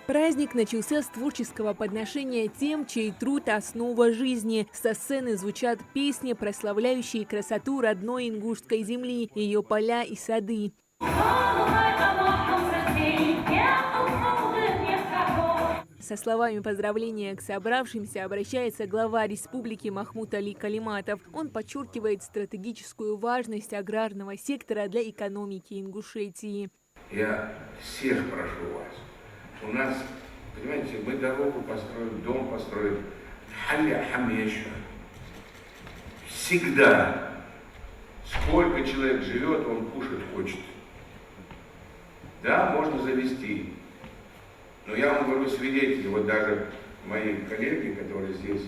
Праздник начался с творческого подношения тем, чей труд – основа жизни. Со сцены звучат песни, прославляющие красоту родной ингушской земли, ее поля и сады. Со словами поздравления к собравшимся обращается глава республики Махмуд Али Калиматов. Он подчеркивает стратегическую важность аграрного сектора для экономики Ингушетии. Я всех прошу вас. У нас, понимаете, мы дорогу построим, дом построим. Халя хамеша. Всегда. Сколько человек живет, он кушать хочет. Да, можно завести. Но я вам говорю, свидетели, вот даже мои коллеги, которые здесь,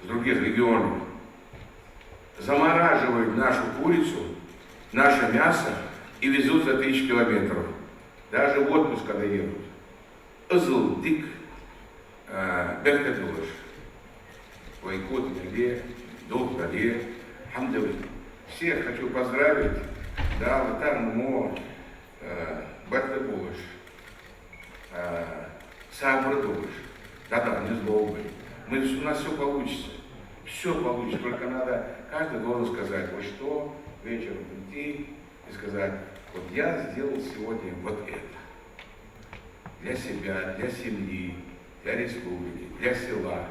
с других регионов, замораживают нашу курицу, наше мясо и везут за 1000 километров. Даже в отпуск, когда едут. Ызыл, дик, бехтедулыш. Вайкот, гале, долг, гале, хамдылы. Всех хочу поздравить. Да, вот там, но, бехтедулыш. Сабрдулыш. Да-да, не злобы. У нас все получится. Все получится. Только надо, каждый должен сказать, вот что, вечером прийти и сказать, вот я сделал сегодня вот это. Для себя, для семьи, для республики, для села.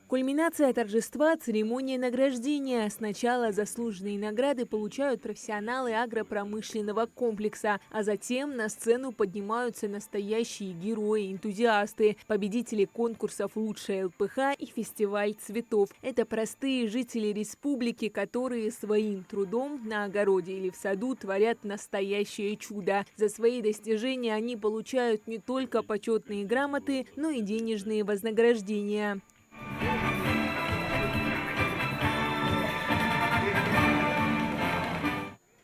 Кульминация торжества – церемония награждения. Сначала заслуженные награды получают профессионалы агропромышленного комплекса, а затем на сцену поднимаются настоящие герои-энтузиасты, победители конкурсов «Лучшая ЛПХ» и «Фестиваль цветов». Это простые жители республики, которые своим трудом на огороде или в саду творят настоящее чудо. За свои достижения они получают не только почетные грамоты, но и денежные вознаграждения.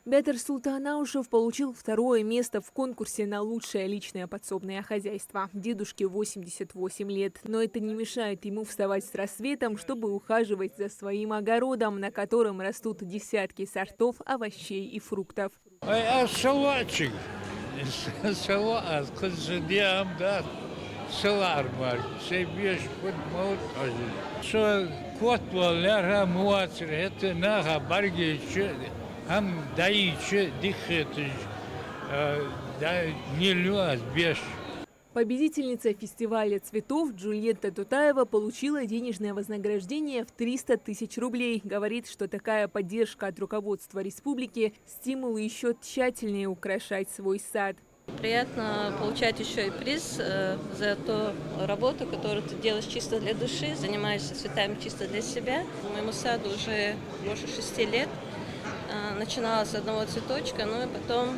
Бетер Султанаушев получил 2-е место в конкурсе на лучшее личное подсобное хозяйство. Дедушке 88 лет, но это не мешает ему вставать с рассветом, чтобы ухаживать за своим огородом, на котором растут десятки сортов овощей и фруктов. Победительница фестиваля цветов Джульетта Тутаева получила денежное вознаграждение в 300 000 рублей. Говорит, что такая поддержка от руководства республики – стимул еще тщательнее украшать свой сад. Приятно получать еще и приз за ту работу, которую ты делаешь чисто для души, занимаешься цветами чисто для себя. Моему саду уже больше 6 лет. Начинала с одного цветочка, ну и потом,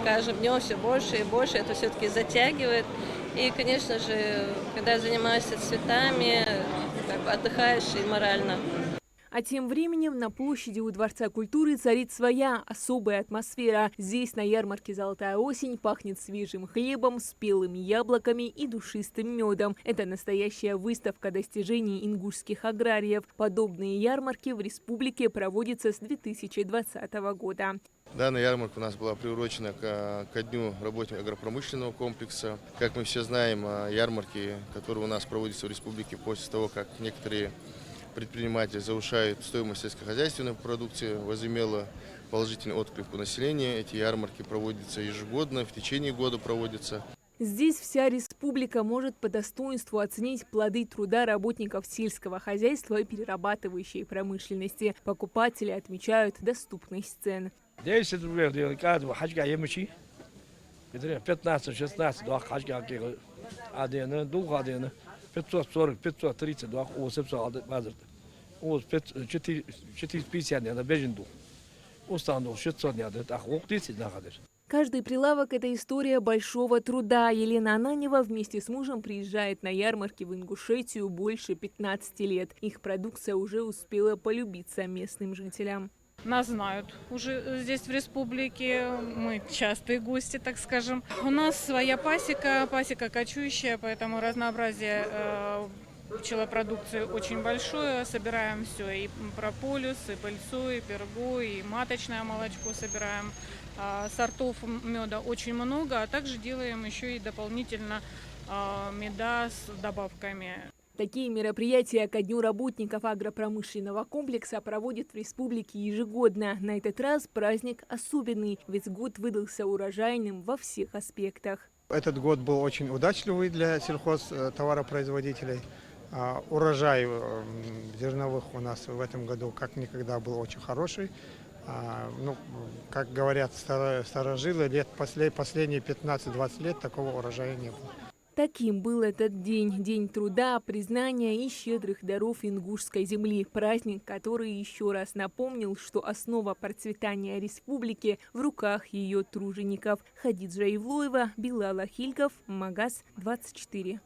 скажем, днем все больше и больше, это все-таки затягивает. И, конечно же, когда занимаешься цветами, как бы отдыхаешь и морально. А тем временем на площади у Дворца культуры царит своя особая атмосфера. Здесь на ярмарке «Золотая осень» пахнет свежим хлебом, спелыми яблоками и душистым медом. Это настоящая выставка достижений ингушских аграриев. Подобные ярмарки в республике проводятся с 2020 года. Данная ярмарка у нас была приурочена ко дню работников агропромышленного комплекса. Как мы все знаем, ярмарки, которые у нас проводятся в республике после того, как некоторые предприниматели завышают стоимость сельскохозяйственной продукции, возымело положительный отклик у населения. Эти ярмарки проводятся ежегодно, в течение года проводятся. Здесь вся республика может по достоинству оценить плоды труда работников сельского хозяйства и перерабатывающей промышленности. Покупатели отмечают доступность цен. 10 рублей, каждого хачка емучи. 15-16, два хачка, один, двух один. 540, 530, 280 базар. 450 на беженду. Устану 600 на так 10 на хадер. Каждый прилавок – это история большого труда. Елена Ананева вместе с мужем приезжает на ярмарки в Ингушетию больше 15 лет. Их продукция уже успела полюбиться местным жителям. Нас знают уже здесь в республике, мы частые гости, так скажем. У нас своя пасека кочующая, поэтому разнообразие Пчелопродукции очень большое, собираем все, и прополис, и пыльцу, и пергу, и маточное молочко собираем. Сортов меда очень много, а также делаем еще и дополнительно меда с добавками. Такие мероприятия ко Дню работников агропромышленного комплекса проводят в республике ежегодно. На этот раз праздник особенный, ведь год выдался урожайным во всех аспектах. Этот год был очень удачливый для сельхозтоваропроизводителей. Урожай зерновых у нас в этом году как никогда был очень хороший. Ну, как говорят старожилы, последние 15-20 лет такого урожая не было. Таким был этот день. День труда, признания и щедрых даров ингушской земли. Праздник, который еще раз напомнил, что основа процветания республики в руках ее тружеников. Хадиджа Ивлоева, Билал Ахильков, Магаз 24.